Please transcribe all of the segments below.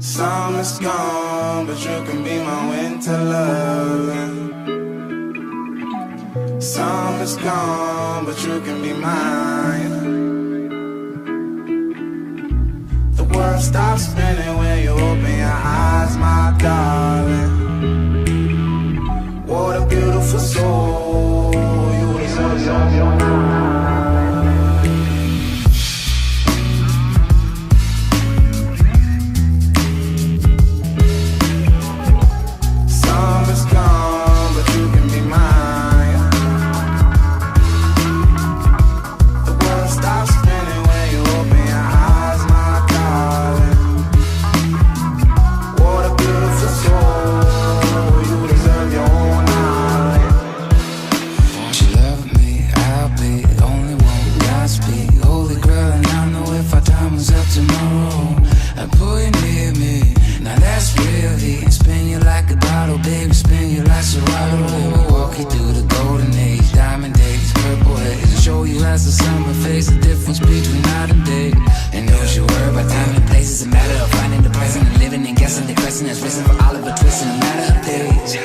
Summer's gone, but you can be my winter loving. Summer's gone, but you can be mine. The world stops spinning when you open your eyes, my darling. What a beautiful soul you deserve. As the summer face, the difference between night and day. And don't you worry about time and place. It's a matter of finding the present and living and guessing the crescent has risen for all of a twist in a matter of days.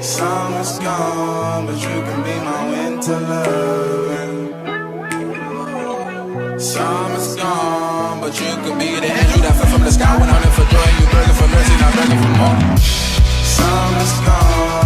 Summer's gone, but you can be my winter loving. Summer's gone, but you can be the angel that fell from the sky when I'm in for joy and you begging for mercy, not begging for more. Summer's gone.